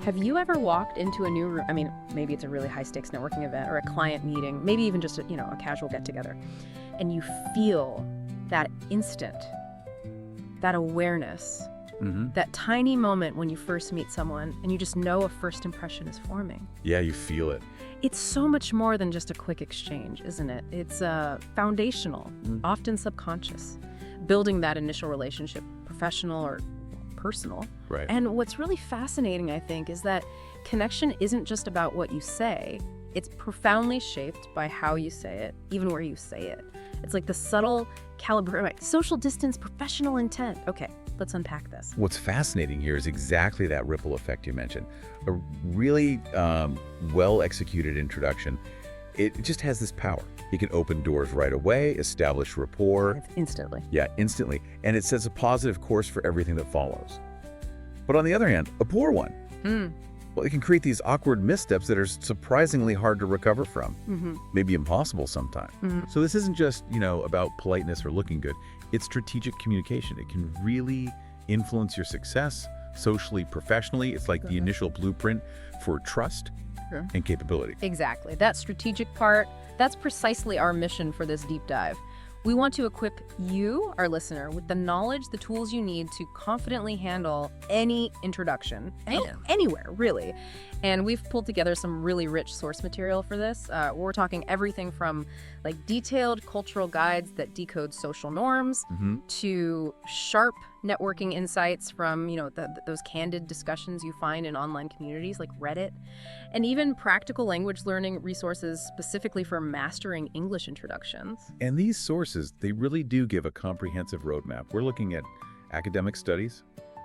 Have you ever walked into a new room? I mean, maybe it's a really high-stakes networking event or a client meeting, maybe even just a casual get-together, and you feel that instant, that awareness, that tiny moment when you first meet someone and you just know a first impression is forming. Yeah, you feel it. It's so much more than just a quick exchange, isn't it? It's foundational, often subconscious, building that initial relationship, professional or personal. Right. And what's really fascinating, I think, is that connection isn't just about what you say. It's profoundly shaped by how you say it, even where you say it. It's like the subtle calibration, social distance, professional intent. Okay, let's unpack this. What's fascinating here is exactly that ripple effect you mentioned. A really well-executed introduction. It just has this power. It can open doors right away, establish rapport. Instantly. Yeah, instantly. And it sets a positive course for everything that follows. But on the other hand, a poor one. Well, it can create these awkward missteps that are surprisingly hard to recover from. Maybe impossible sometimes. So this isn't just, about politeness or looking good. It's strategic communication. It can really influence your success socially, professionally. It's like the initial blueprint for trust and capability. Exactly. That strategic part, that's precisely our mission for this deep dive. We want to equip you, our listener, with the knowledge, the tools you need to confidently handle any introduction, anywhere, really. And we've pulled together some really rich source material for this. We're talking everything from detailed cultural guides that decode social norms to sharp networking insights from, those candid discussions you find in online communities like Reddit, and even practical language learning resources specifically for mastering English introductions. And these sources, they really do give a comprehensive roadmap. We're looking at academic studies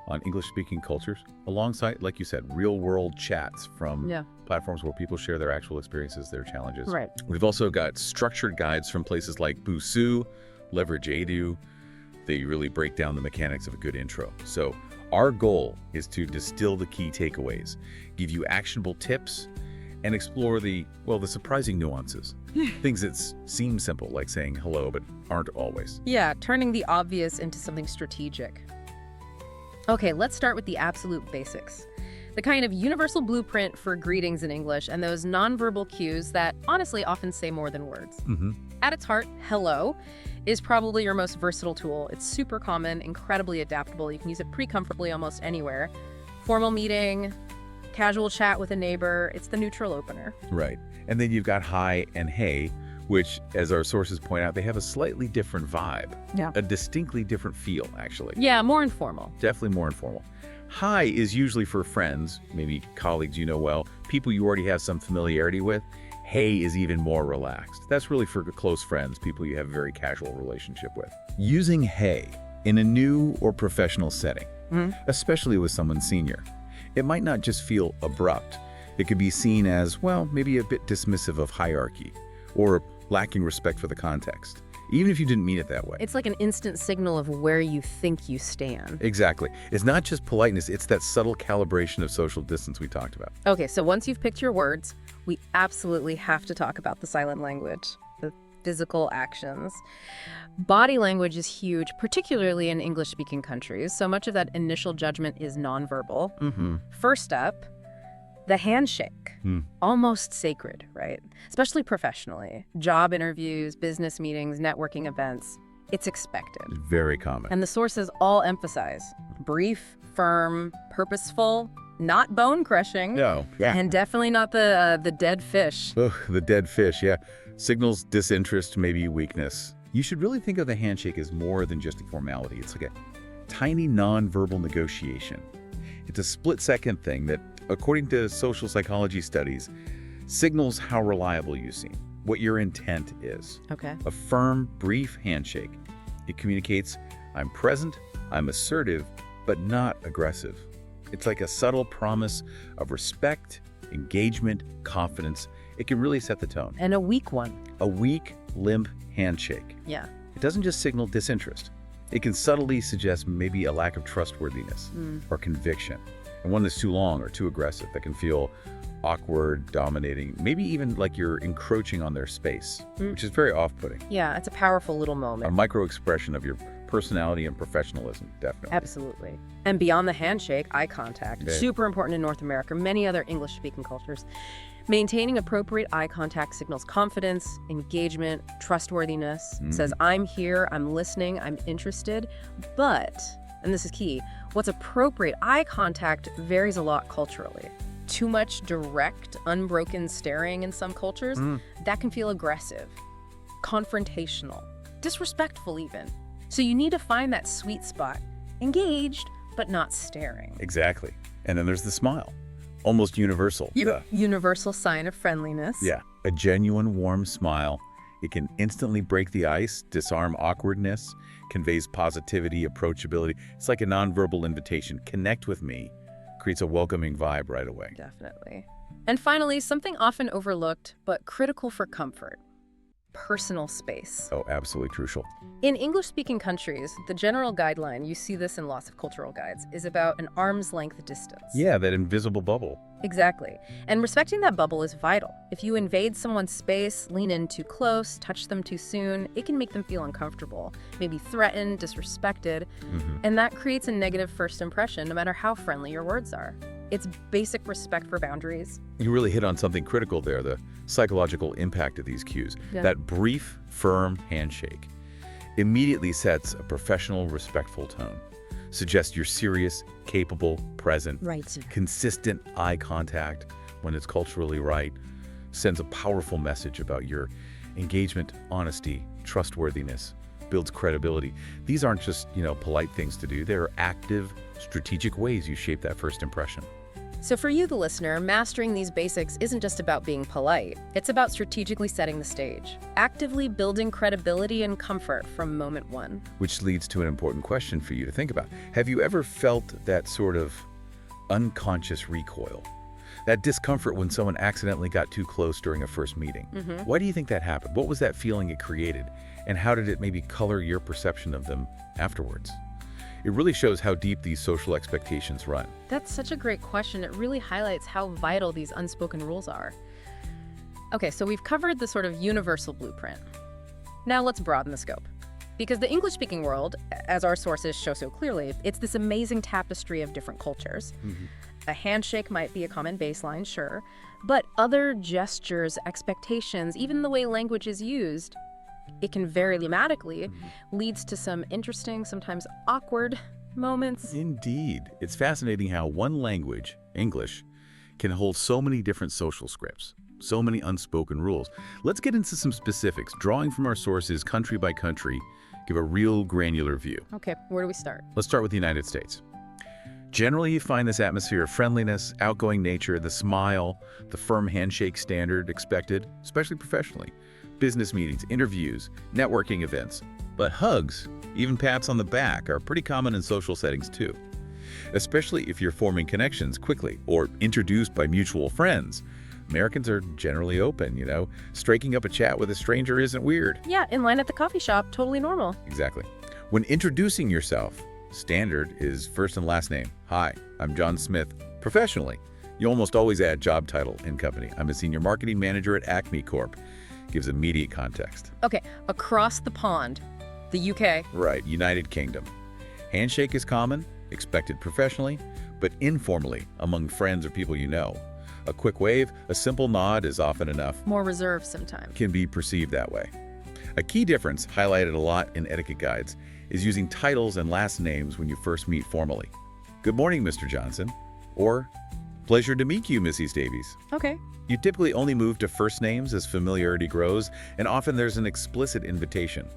on English-speaking cultures, alongside, like you said, real-world chats from platforms where people share their actual experiences, their challenges. Right. We've also got structured guides from places like Busuu, Leverage Edu. They really break down the mechanics of a good intro. So our goal is to distill the key takeaways, give you actionable tips, and explore the surprising nuances. Things that seem simple, like saying hello, but aren't always. Yeah, turning the obvious into something strategic. Okay, let's start with the absolute basics. The kind of universal blueprint for greetings in English and those nonverbal cues that honestly often say more than words. At its heart, hello is probably your most versatile tool. It's super common, incredibly adaptable. You can use it pretty comfortably almost anywhere. Formal meeting, casual chat with a neighbor, it's the neutral opener. Right. And then you've got hi and hey, which, as our sources point out, they have a slightly different vibe. Yeah. A distinctly different feel, actually. Yeah, more informal. Definitely more informal. Hi is usually for friends, maybe colleagues you know well, people you already have some familiarity with. Hey is even more relaxed. That's really for close friends, people you have a very casual relationship with. Using hey in a new or professional setting, especially with someone senior, it might not just feel abrupt. It could be seen as, maybe a bit dismissive of hierarchy or lacking respect for the context, even if you didn't mean it that way. It's like an instant signal of where you think you stand. Exactly. It's not just politeness, it's that subtle calibration of social distance we talked about. Okay, so once you've picked your words, we absolutely have to talk about the silent language, the physical actions. Body language is huge, particularly in English-speaking countries. So much of that initial judgment is nonverbal. First up, the handshake. Almost sacred, right? Especially professionally. Job interviews, business meetings, networking events. It's expected. Very common. And the sources all emphasize brief, firm, purposeful, not bone-crushing. No, yeah. And definitely not the dead fish. Ugh, the dead fish, yeah. Signals disinterest, maybe weakness. You should really think of the handshake as more than just a formality. It's like a tiny non-verbal negotiation. It's a split-second thing that, according to social psychology studies, signals how reliable you seem, what your intent is. Okay. A firm, brief handshake. It communicates, I'm present, I'm assertive, but not aggressive. It's like a subtle promise of respect, engagement, confidence. It can really set the tone. And a weak one. A weak, limp handshake. Yeah. It doesn't just signal disinterest. It can subtly suggest maybe a lack of trustworthiness or conviction. And one that's too long or too aggressive that can feel awkward, dominating, maybe even like you're encroaching on their space, which is very off-putting. Yeah, it's a powerful little A moment. micro expression of your personality and professionalism, definitely. Absolutely. And beyond the handshake, eye contact, Okay. super important in North America, many other English-speaking cultures. Maintaining appropriate eye contact signals confidence, engagement, trustworthiness. It says, I'm here, I'm listening, I'm interested. But, and this is key, what's appropriate eye contact varies a lot culturally. Too much direct, unbroken staring in some cultures, that can feel aggressive, confrontational, disrespectful even. So you need to find that sweet spot, engaged, but not staring. Exactly. And then there's the smile. Almost universal. Universal sign of friendliness. Yeah. A genuine, warm smile. It can instantly break the ice, disarm awkwardness, conveys positivity, approachability. It's like a nonverbal invitation. Connect with me. Creates a welcoming vibe right away. Definitely. And finally, something often overlooked, but critical for comfort. Personal space. Oh, absolutely crucial. In English-speaking countries, the general guideline, you see this in lots of cultural guides, is about an arm's length distance. Yeah, that invisible bubble. Exactly. And respecting that bubble is vital. If you invade someone's space, lean in too close, touch them too soon, it can make them feel uncomfortable, maybe threatened, disrespected, and that creates a negative first impression no matter how friendly your words are. It's basic respect for boundaries. You really hit on something critical there, the psychological impact of these cues. Yeah. That brief, firm handshake immediately sets a professional, respectful tone. Suggests you're serious, capable, present. Right. Consistent eye contact when it's culturally right sends a powerful message about your engagement, honesty, trustworthiness, builds credibility. These aren't just, polite things to do. They're active, strategic ways you shape that first impression. So for you, the listener, mastering these basics isn't just about being polite. It's about strategically setting the stage, actively building credibility and comfort from moment one. Which leads to an important question for you to think about. Have you ever felt that sort of unconscious recoil? That discomfort when someone accidentally got too close during a first meeting? Why do you think that happened? What was that feeling it created? And how did it maybe color your perception of them afterwards? It really shows how deep these social expectations run. That's such a great question. It really highlights how vital these unspoken rules are. Okay, so we've covered the sort of universal blueprint. Now let's broaden the scope. Because the English-speaking world, as our sources show so clearly, it's this amazing tapestry of different cultures. A handshake might be a common baseline, sure, but other gestures, expectations, even the way language is used, it can vary dramatically, leads to some interesting, sometimes awkward moments. Indeed. It's fascinating how one language, English, can hold so many different social scripts, so many unspoken rules. Let's get into some specifics, drawing from our sources country by country, give a real granular view. Okay, where do we start? Let's start with the United States. Generally, you find this atmosphere of friendliness, outgoing nature, the smile, the firm handshake standard expected, especially professionally. Business meetings, interviews, networking events. But hugs, even pats on the back, are pretty common in social settings too. Especially if you're forming connections quickly or introduced by mutual friends. Americans are generally open, Striking up a chat with a stranger isn't weird. Yeah, in line at the coffee shop, totally normal. Exactly. When introducing yourself, standard is first and last name. Hi, I'm John Smith. Professionally, you almost always add job title and company. I'm a senior marketing manager at Acme Corp. Gives immediate context. Okay, across the pond, the UK. Right, United Kingdom. Handshake is common, expected professionally, but informally among friends or people you know. A quick wave, a simple nod is often enough. More reserved sometimes. Can be perceived that way. A key difference, highlighted a lot in etiquette guides, is using titles and last names when you first meet formally. Good morning, Mr. Johnson. Or, pleasure to meet you, Mrs. Davies. Okay. You typically only move to first names as familiarity grows, and often there's an explicit invitation.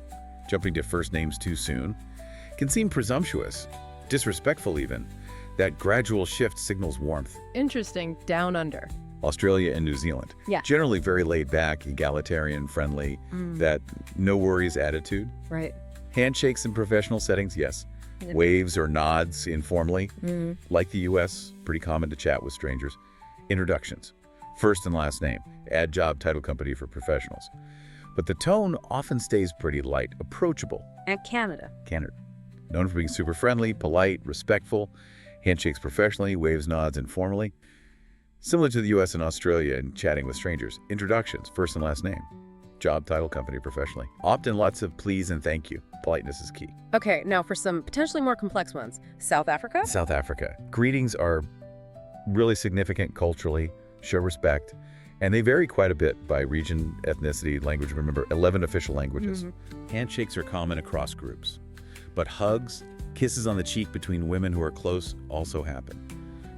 Jumping to first names too soon can seem presumptuous, disrespectful even. That gradual shift signals warmth. Interesting. Down under. Australia and New Zealand. Yeah. Generally very laid back, egalitarian, friendly, that no worries attitude. Right. Handshakes in professional settings, yes. Waves or nods informally. Like the US, pretty common to chat with strangers. Introductions. First and last name. Add job, title, company for professionals. But the tone often stays pretty light, approachable. And Canada. Canada. Known for being super friendly, polite, respectful. Handshakes professionally, waves, nods informally. Similar to the US and Australia in chatting with strangers. Introductions, first and last name. job, title, company, professionally. Opt in lots of please and thank you. Politeness is key. Okay, now for some potentially more complex ones. South Africa? South Africa. Greetings are really significant culturally, show respect, and they vary quite a bit by region, ethnicity, language. Remember, 11 official languages. Handshakes are common across groups. But hugs, kisses on the cheek between women who are close also happen.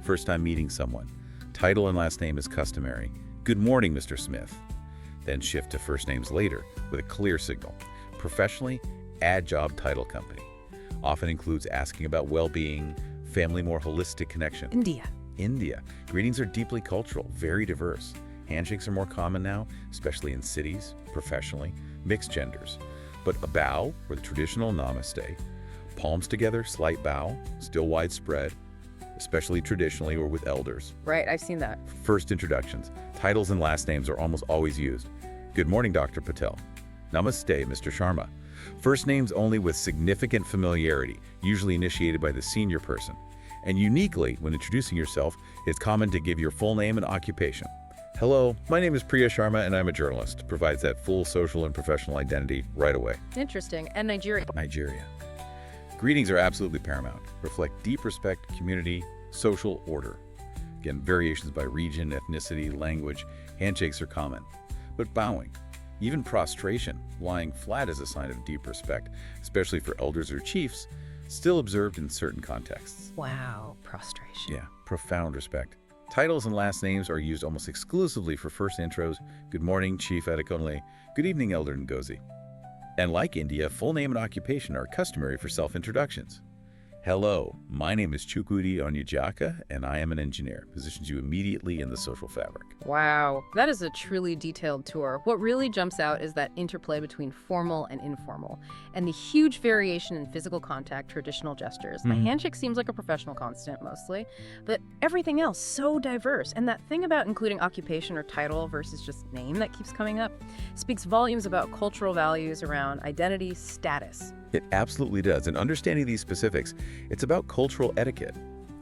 First time meeting someone. Title and last name is customary. Good morning, Mr. Smith. Then shift to first names later with a clear signal. Professionally, add job, title, company. Often includes asking about well-being, family, more holistic connection. India. Greetings are deeply cultural, very diverse. Handshakes are more common now, especially in cities, professionally, mixed genders. But a bow, or the traditional namaste, palms together, slight bow, still widespread, especially traditionally or with elders. Right, I've seen that. First introductions. Titles and last names are almost always used. Good morning, Dr. Patel. Namaste, Mr. Sharma. First names only with significant familiarity, usually initiated by the senior person. And uniquely, when introducing yourself, it's common to give your full name and occupation. Hello, my name is Priya Sharma and I'm a journalist. Provides that full social and professional identity right away. Interesting. And Nigeria? Nigeria. Greetings are absolutely paramount. Reflect deep respect, community, social order. Again, variations by region, ethnicity, language. Handshakes are common. But bowing, even prostration, lying flat is a sign of deep respect, especially for elders or chiefs, still observed in certain contexts. Wow, prostration. Yeah, profound respect. Titles and last names are used almost exclusively for first intros. Good morning, Chief Adekunle. Good evening, Elder Ngozi. And like India, full name and occupation are customary for self-introductions. Hello, my name is Chukwudi Onyejaka, and I am an engineer. Positions you immediately in the social fabric. Wow, that is a truly detailed tour. What really jumps out is that interplay between formal and informal, and the huge variation in physical contact, traditional gestures. The handshake seems like a professional constant mostly, but everything else so diverse. And that thing about including occupation or title versus just name that keeps coming up speaks volumes about cultural values around identity, status. It absolutely does. And understanding these specifics, it's about cultural etiquette,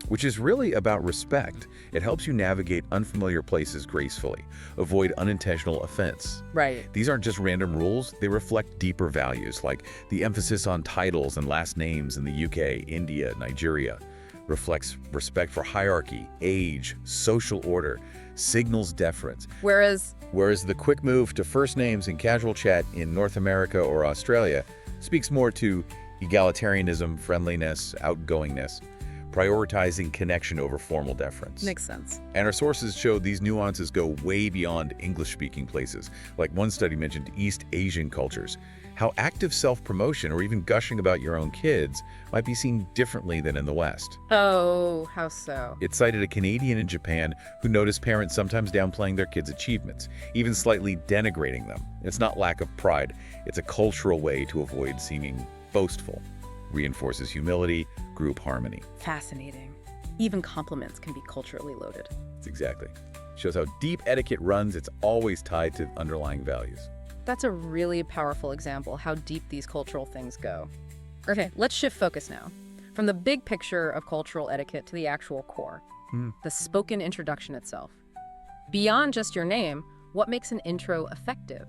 which is really about respect. It helps you navigate unfamiliar places gracefully, avoid unintentional offense. Right. These aren't just random rules, they reflect deeper values, like the emphasis on titles and last names in the UK, India, Nigeria. Reflects respect for hierarchy, age, social order, signals deference. Whereas the quick move to first names and casual chat in North America or Australia speaks more to egalitarianism, friendliness, outgoingness, prioritizing connection over formal deference. Makes sense. And our sources show these nuances go way beyond English-speaking places. Like one study mentioned East Asian cultures, how active self-promotion or even gushing about your own kids might be seen differently than in the West. Oh, how so? It cited a Canadian in Japan who noticed parents sometimes downplaying their kids' achievements, even slightly denigrating them. It's not lack of pride, it's a cultural way to avoid seeming boastful. Reinforces humility, group harmony. Fascinating. Even compliments can be culturally loaded. That's exactly. Shows how deep etiquette runs. It's always tied to underlying values. That's a really powerful example how deep these cultural things go. Okay, let's shift focus now. From the big picture of cultural etiquette to the actual core, the spoken introduction itself. Beyond just your name, what makes an intro effective,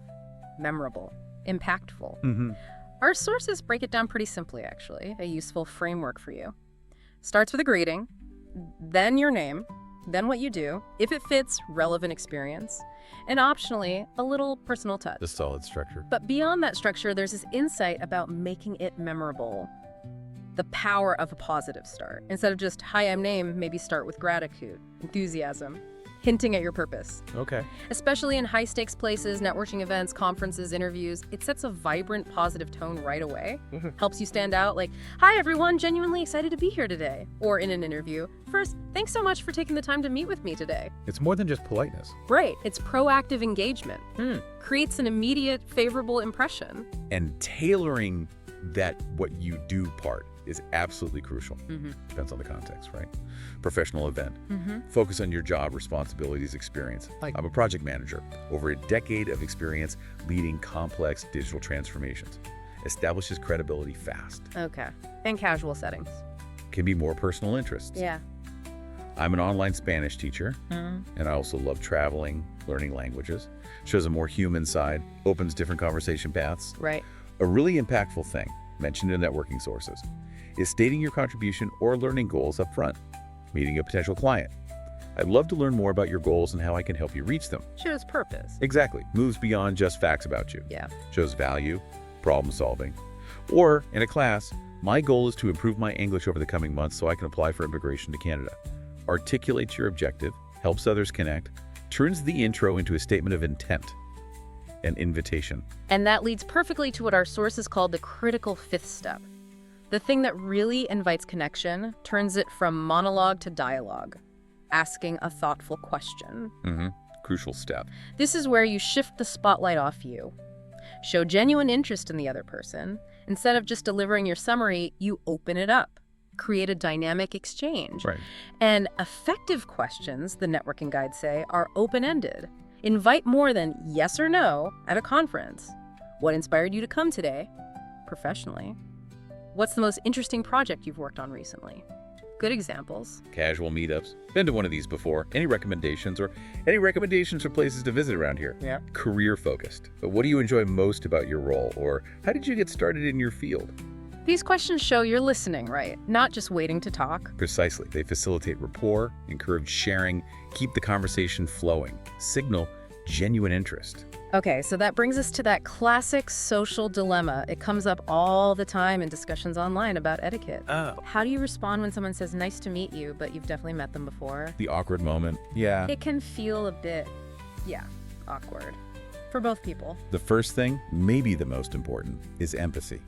memorable, impactful? Our sources break it down pretty simply, actually, a useful framework for you. Starts with a greeting, then your name, then what you do, if it fits, relevant experience, and optionally, a little personal touch. The solid structure. But beyond that structure, there's this insight about making it memorable. The power of a positive start. Instead of just, hi, I'm name, maybe start with gratitude, enthusiasm, hinting at your purpose. Okay. Especially in high-stakes places, networking events, conferences, interviews, it sets a vibrant, positive tone right away. Helps you stand out like, hi everyone, genuinely excited to be here today. Or in an interview, first, thanks so much for taking the time to meet with me today. It's more than just politeness. Right, it's proactive engagement. Creates an immediate, favorable impression. And tailoring that what you do part is absolutely crucial. Depends on the context, right? Professional event. Focus on your job, responsibilities, experience. I'm a project manager. Over a decade of experience leading complex digital transformations. Establishes credibility fast. Okay. And casual settings. Can be more personal interests. Yeah. I'm an online Spanish teacher, and I also love traveling, learning languages. Shows a more human side, opens different conversation paths. Right. A really impactful thing, mentioned in networking sources, is stating your contribution or learning goals up front. Meeting a potential client. I'd love to learn more about your goals and how I can help you reach them. Shows purpose. Exactly. Moves beyond just facts about you. Yeah. Shows value, problem solving. Or, in a class, my goal is to improve my English over the coming months so I can apply for immigration to Canada. Articulates your objective, helps others connect, turns the intro into a statement of intent, an invitation. And that leads perfectly to what our sources called the critical fifth step. The thing that really invites connection, turns it from monologue to dialogue. Asking a thoughtful question. Crucial step. This is where you shift the spotlight off you. Show genuine interest in the other person. Instead of just delivering your summary, you open it up. Create a dynamic exchange. Right. And effective questions, the networking guides say, are open-ended. Invite more than yes or no at a conference. What inspired you to come today? Professionally. What's the most interesting project you've worked on recently? Good examples. Casual meetups. Been to one of these before. Any recommendations for places to visit around here? Yeah. Career focused. But what do you enjoy most about your role? Or how did you get started in your field? These questions show you're listening, right? Not just waiting to talk. Precisely. They facilitate rapport, encourage sharing, keep the conversation flowing, signal genuine interest. Okay, so that brings us to that classic social dilemma. It comes up all the time in discussions online about etiquette. Oh. How do you respond when someone says, nice to meet you, but you've definitely met them before? The awkward moment. Yeah. It can feel a bit, awkward. For both people. The first thing, maybe the most important, is empathy.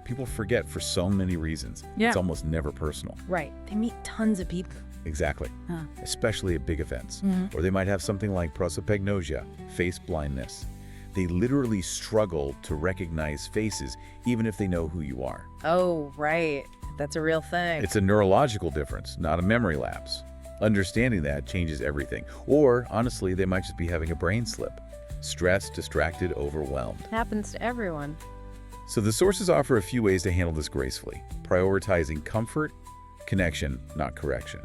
People forget for so many reasons. Yeah. It's almost never personal. Right. They meet tons of people. Exactly. Especially at big events. Or they might have something like prosopagnosia, face blindness. They literally struggle to recognize faces even if they know who you are. Oh, right. That's a real thing. It's a neurological difference, not a memory lapse. Understanding that changes everything. Or, honestly, they might just be having a brain slip. Stressed, distracted, overwhelmed. Happens to everyone. So the sources offer a few ways to handle this gracefully. Prioritizing comfort, connection, not correction.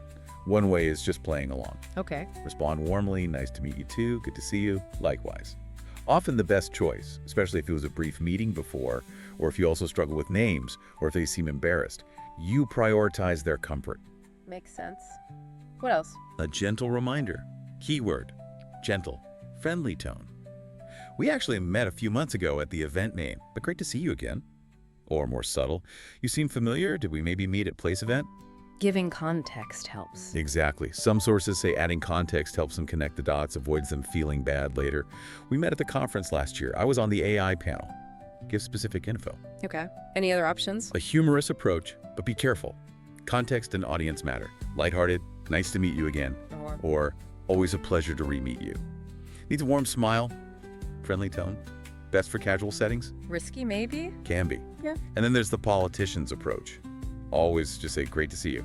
One way is just playing along. Okay. Respond warmly, nice to meet you too, good to see you, likewise. Often the best choice, especially if it was a brief meeting before, or if you also struggle with names, or if they seem embarrassed. You prioritize their comfort. Makes sense. What else? A gentle reminder. Keyword, gentle, friendly tone. We actually met a few months ago at the event name, but great to see you again. Or more subtle, you seem familiar, did we maybe meet at place event? Giving context helps. Exactly. Some sources say adding context helps them connect the dots, avoids them feeling bad later. We met at the conference last year. I was on the AI panel. Give specific info. Okay. Any other options? A humorous approach, but be careful. Context and audience matter. Lighthearted, nice to meet you again. Or always a pleasure to re-meet you. Needs a warm smile, friendly tone. Best for casual settings? Risky, maybe? Can be. Yeah. And then there's the politician's approach. Always just say, great to see you.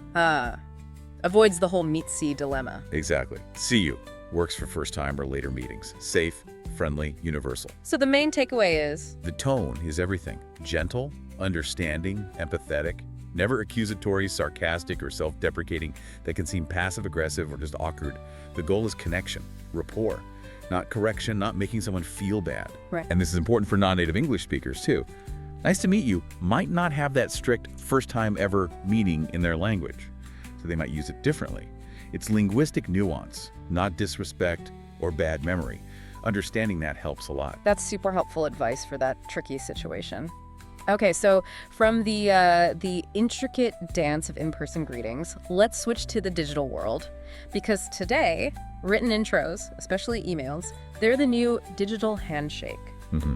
Avoids the whole meet-see dilemma. Exactly. See you. Works for first time or later meetings. Safe, friendly, universal. So the main takeaway is? The tone is everything. Gentle, understanding, empathetic, never accusatory, sarcastic, or self-deprecating that can seem passive-aggressive or just awkward. The goal is connection, rapport, not correction, not making someone feel bad. Right. And this is important for non-native English speakers too. Nice to meet you might not have that strict first time ever meaning in their language, so they might use it differently. It's linguistic nuance, not disrespect or bad memory. Understanding that helps a lot. That's super helpful advice for that tricky situation. Okay, so from the intricate dance of in-person greetings, let's switch to the digital world. Because today, written intros, especially emails, they're the new digital handshake.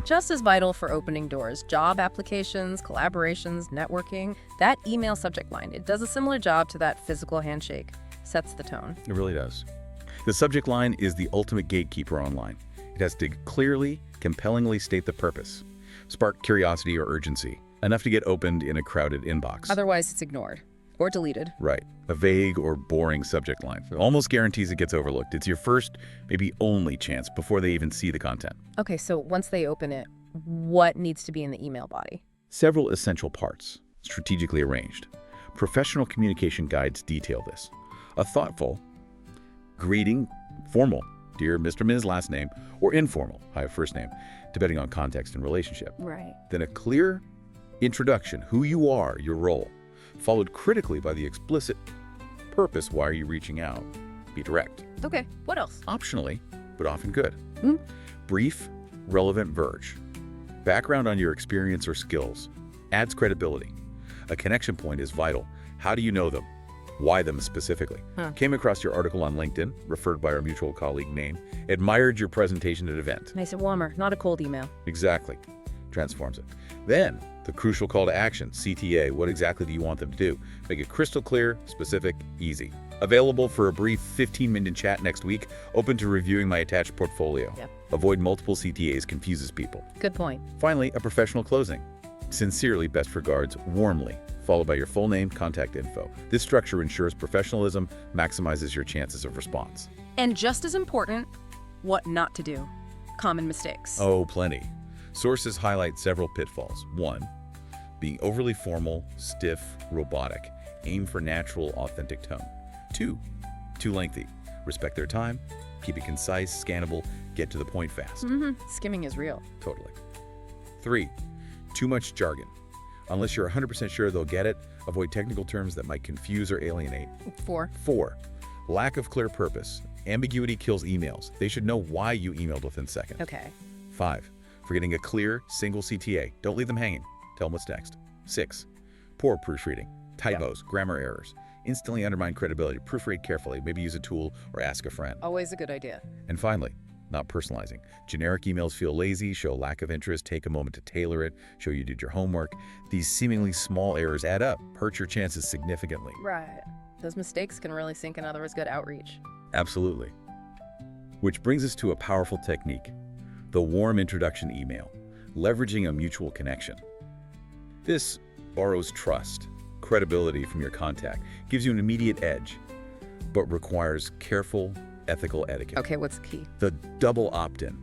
Just as vital for opening doors, job applications, collaborations, networking. That email subject line, it does a similar job to that physical handshake. Sets the tone. It really does. The subject line is the ultimate gatekeeper online. It has to clearly, compellingly state the purpose, spark curiosity or urgency, enough to get opened in a crowded inbox. Otherwise, it's ignored or deleted. Right. A vague or boring subject line almost guarantees it gets overlooked. It's your first, maybe only chance before they even see the content. Okay, so once they open it, what needs to be in the email body? Several essential parts, strategically arranged. Professional communication guides detail this. A thoughtful, Greeting, formal, dear Mr. Ms. last name, or informal, hi first name, depending on context and relationship. Right. Then a clear introduction, who you are, your role, followed critically by the explicit purpose, why are you reaching out? Be direct. Okay, what else? Optionally, but often good. Hmm? Brief, relevant verge. Background on your experience or skills. Adds credibility. A connection point is vital. How do you know them? Why them specifically? Came across your article on LinkedIn, referred by our mutual colleague name, admired your presentation at event. Nice and warmer, not a cold email. Exactly. Transforms it. Then, the crucial call to action, CTA. What exactly do you want them to do? Make it crystal clear, specific, easy. Available for a brief 15-minute chat next week, open to reviewing my attached portfolio. Yep. Avoid multiple CTAs, confuses people. Good point. Finally, a professional closing. Sincerely, best regards, warmly, followed by your full name, contact info. This structure ensures professionalism, maximizes your chances of response. And just as important, what not to do. Common mistakes. Oh, plenty. Sources highlight several pitfalls. 1. Being overly formal, stiff, robotic. Aim for natural, authentic tone. 2. Too lengthy. Respect their time. Keep it concise, scannable, get to the point fast. Skimming is real. Totally. 3. Too much jargon. Unless you're 100% sure they'll get it, avoid technical terms that might confuse or alienate. 4. 4. Lack of clear purpose. Ambiguity kills emails. They should know why you emailed within seconds. Okay. 5. Forgetting a clear, single CTA. Don't leave them hanging. Tell them what's next. 6. Poor proofreading. Typos, grammar errors. Instantly undermine credibility. Proofread carefully. Maybe use a tool or ask a friend. Always a good idea. And finally, not personalizing. Generic emails feel lazy, show lack of interest, take a moment to tailor it, show you did your homework. These seemingly small errors add up, hurt your chances significantly. Right. Those mistakes can really sink in otherwise good outreach. Absolutely. Which brings us to a powerful technique, the warm introduction email, leveraging a mutual connection. This borrows trust, credibility from your contact, gives you an immediate edge, but requires careful, ethical etiquette. Okay, what's the key? The double opt-in,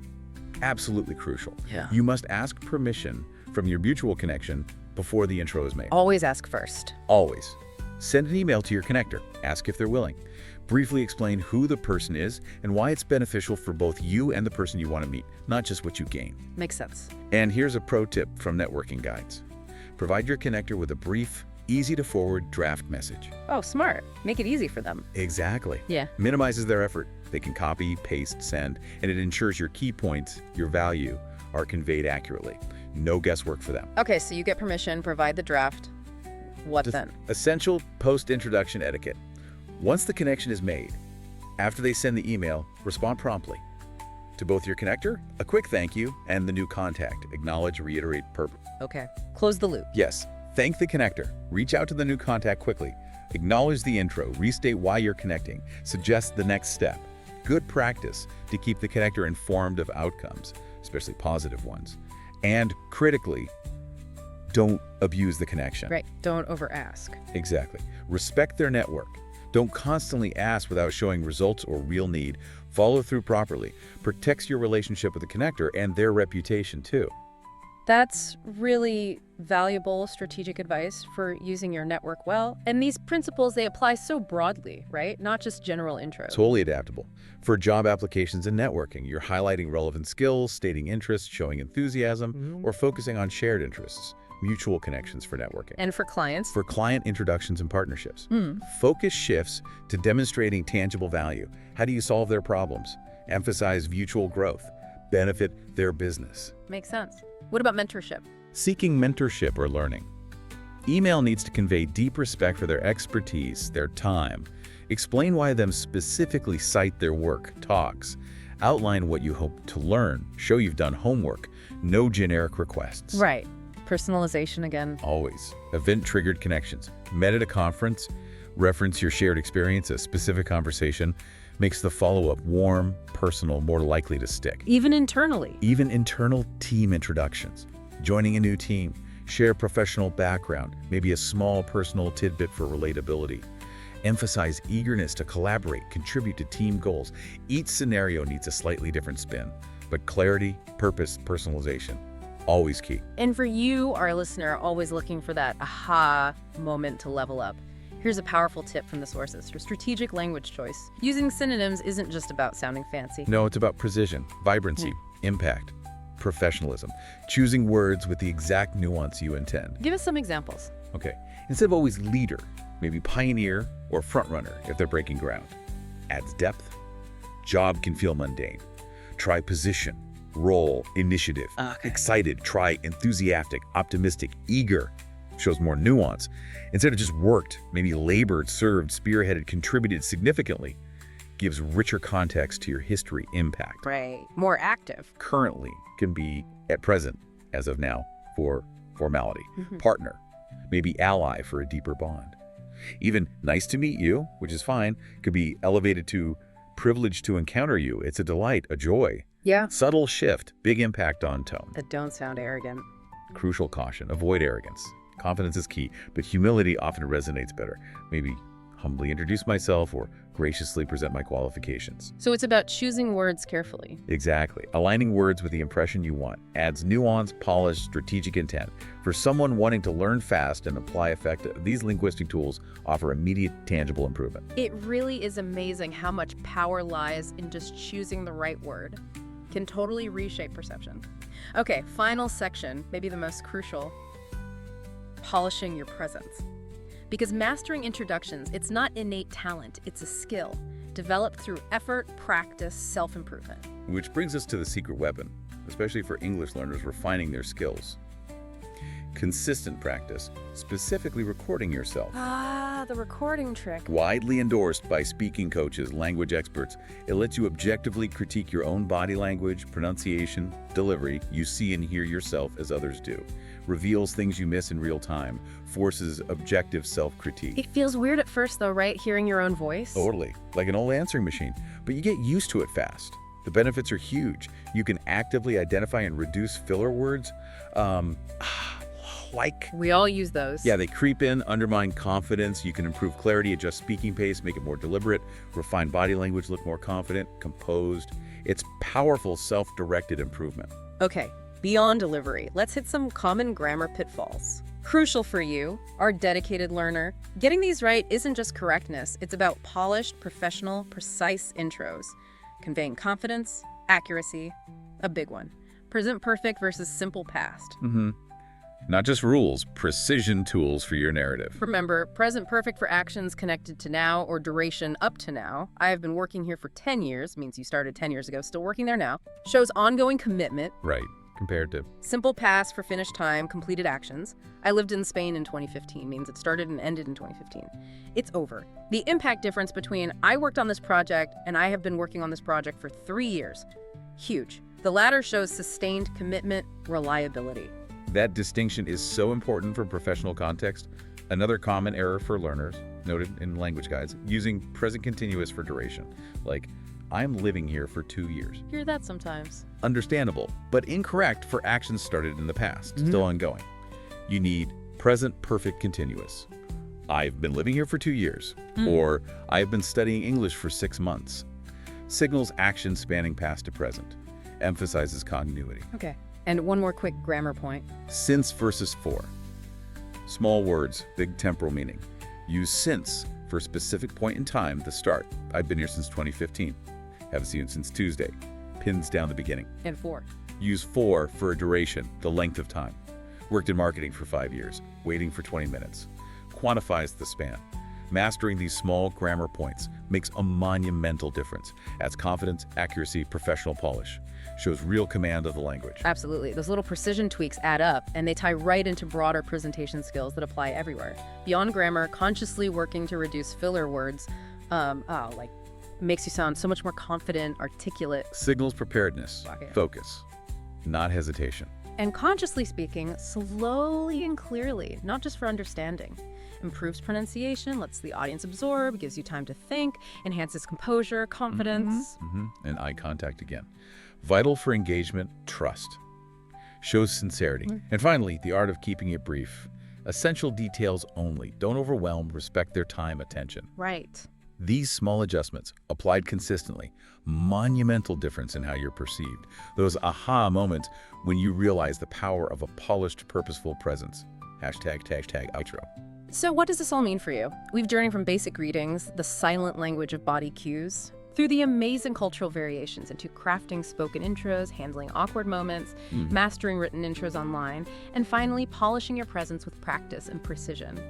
absolutely crucial. Yeah. You must ask permission from your mutual connection before the intro is made. Always ask first. Always. Send an email to your connector. Ask if they're willing. Briefly explain who the person is and why it's beneficial for both you and the person you want to meet, not just what you gain. Makes sense. And here's a pro tip from networking guides. Provide your connector with a brief, easy-to-forward draft message. Oh, smart. Make it easy for them. Exactly. Yeah. Minimizes their effort. They can copy, paste, send, and it ensures your key points, your value, are conveyed accurately. No guesswork for them. Okay, so you get permission, provide the draft. What then? Essential post-introduction etiquette. Once the connection is made, after they send the email, respond promptly. To both your connector, a quick thank you, and the new contact. Acknowledge, reiterate purpose. Okay. Close the loop. Yes, thank the connector. Reach out to the new contact quickly. Acknowledge the intro. Restate why you're connecting. Suggest the next step. Good practice to keep the connector informed of outcomes, especially positive ones. And critically, don't abuse the connection. Right. Don't over ask. Exactly. Respect their network. Don't constantly ask without showing results or real need. Follow through properly. Protects your relationship with the connector and their reputation too. That's really valuable strategic advice for using your network well. And these principles, they apply so broadly, right? Not just general intros. Totally adaptable. For job applications and networking, you're highlighting relevant skills, stating interests, showing enthusiasm, or focusing on shared interests. Mutual connections for networking. And for clients? For client introductions and partnerships. Focus shifts to demonstrating tangible value. How do you solve their problems? Emphasize mutual growth. Benefit their business. Makes sense. What about mentorship? Seeking mentorship or learning. Email needs to convey deep respect for their expertise, their time. Explain why them specifically cite their work, talks. Outline what you hope to learn. Show you've done homework. No generic requests. Right. Personalization again. Always. Event-triggered connections. Met at a conference. Reference your shared experience. A specific conversation makes the follow-up warm, personal, more likely to stick. Even internally. Even internal team introductions. Joining a new team. Share professional background. Maybe a small personal tidbit for relatability. Emphasize eagerness to collaborate, contribute to team goals. Each scenario needs a slightly different spin, but clarity, purpose, personalization, always key. And for you, our listener, always looking for that aha moment to level up. Here's a powerful tip from the sources for strategic language choice. Using synonyms isn't just about sounding fancy. No, it's about precision, vibrancy, impact, professionalism, choosing words with the exact nuance you intend. Give us some examples. Okay, instead of always leader, maybe pioneer or frontrunner if they're breaking ground. Adds depth. Job can feel mundane. Try position, role, initiative. Okay. Excited, try enthusiastic, optimistic, eager. Shows more nuance. Instead of just worked, maybe labored, served, spearheaded, contributed significantly. Gives richer context to your history impact. Right. More active. Currently can be at present, as of now, for formality. Partner, maybe ally for a deeper bond. Even nice to meet you, which is fine, could be elevated to privileged to encounter you. It's a delight, a joy. Yeah. Subtle shift, big impact on tone. That don't sound arrogant. Crucial caution, avoid arrogance. Confidence is key, but humility often resonates better. Maybe humbly introduce myself or graciously present my qualifications. So it's about choosing words carefully. Exactly. Aligning words with the impression you want adds nuance, polish, strategic intent. For someone wanting to learn fast and apply effective, these linguistic tools offer immediate, tangible improvement. It really is amazing how much power lies in just choosing the right word. Can totally reshape perception. Okay, final section, maybe the most crucial. Polishing your presence. Because mastering introductions, it's not innate talent, it's a skill, developed through effort, practice, self-improvement. Which brings us to the secret weapon, especially for English learners refining their skills. Consistent practice, specifically recording yourself. Ah, the recording trick. Widely endorsed by speaking coaches, language experts, it lets you objectively critique your own body language, pronunciation, delivery. You see and hear yourself as others do. Reveals things you miss in real time, forces objective self-critique. It feels weird at first though, right? Hearing your own voice. Totally, like an old answering machine, but you get used to it fast. The benefits are huge. You can actively identify and reduce filler words, like... We all use those. Yeah, they creep in, undermine confidence. You can improve clarity, adjust speaking pace, make it more deliberate, refine body language, look more confident, composed. It's powerful self-directed improvement. Okay, beyond delivery, let's hit some common grammar pitfalls. Crucial for you, our dedicated learner. Getting these right isn't just correctness, it's about polished, professional, precise intros. Conveying confidence, accuracy, a big one. Present perfect versus simple past. Not just rules, precision tools for your narrative. Remember, present perfect for actions connected to now or duration up to now. I have been working here for 10 years, means you started 10 years ago, still working there now. Shows ongoing commitment. Right, compared to... Simple past for finished time, completed actions. I lived in Spain in 2015, means it started and ended in 2015. It's over. The impact difference between I worked on this project and I have been working on this project for 3 years. Huge. The latter shows sustained commitment, reliability. That distinction is so important for professional context. Another common error for learners, noted in language guides, using present continuous for duration. Like, I'm living here for 2 years. Hear that sometimes. Understandable, but incorrect for actions started in the past, still ongoing. You need present perfect continuous. I've been living here for 2 years, or I've been studying English for 6 months. Signals action spanning past to present. Emphasizes continuity. Okay. And one more quick grammar point. Since versus for. Small words, big temporal meaning. Use since for a specific point in time, the start. I've been here since 2015. Haven't seen you since Tuesday. Pins down the beginning. And for. Use for a duration, the length of time. Worked in marketing for 5 years. Waiting for 20 minutes. Quantifies the span. Mastering these small grammar points makes a monumental difference. Adds confidence, accuracy, professional polish. Shows real command of the language. Absolutely. Those little precision tweaks add up, and they tie right into broader presentation skills that apply everywhere. Beyond grammar, consciously working to reduce filler words, makes you sound so much more confident, articulate. Signals preparedness, focus, not hesitation. And consciously speaking, slowly and clearly, not just for understanding. Improves pronunciation, lets the audience absorb, gives you time to think, enhances composure, confidence. And eye contact again. Vital for engagement, trust. Shows sincerity. And finally, the art of keeping it brief. Essential details only. Don't overwhelm, respect their time, attention. Right. These small adjustments, applied consistently, monumental difference in how you're perceived. Those aha moments when you realize the power of a polished, purposeful presence. #outro. So what does this all mean for you? We've journeyed from basic greetings, the silent language of body cues, through the amazing cultural variations into crafting spoken intros, handling awkward moments, mastering written intros online, and finally polishing your presence with practice and precision.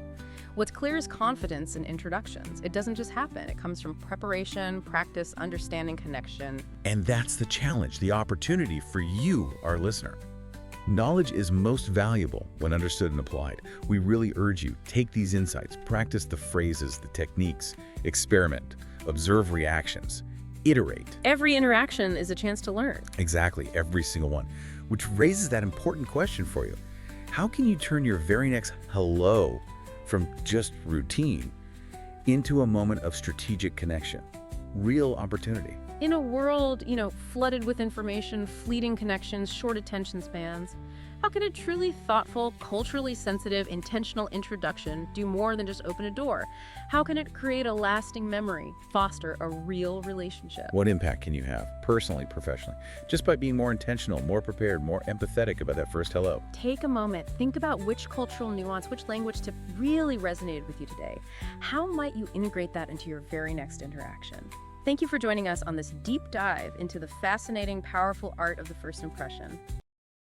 What's clear is confidence in introductions. It doesn't just happen. It comes from preparation, practice, understanding, connection. And that's the challenge, the opportunity for you, our listener. Knowledge is most valuable when understood and applied. We really urge you, take these insights, practice the phrases, the techniques, experiment, observe reactions, iterate. Every interaction is a chance to learn. Exactly, every single one. Which raises that important question for you. How can you turn your very next hello from just routine into a moment of strategic connection, real opportunity? In a world, flooded with information, fleeting connections, short attention spans, how can a truly thoughtful, culturally sensitive, intentional introduction do more than just open a door? How can it create a lasting memory, foster a real relationship? What impact can you have, personally, professionally, just by being more intentional, more prepared, more empathetic about that first hello? Take a moment, think about which cultural nuance, which language tip really resonated with you today. How might you integrate that into your very next interaction? Thank you for joining us on this deep dive into the fascinating, powerful art of the first impression.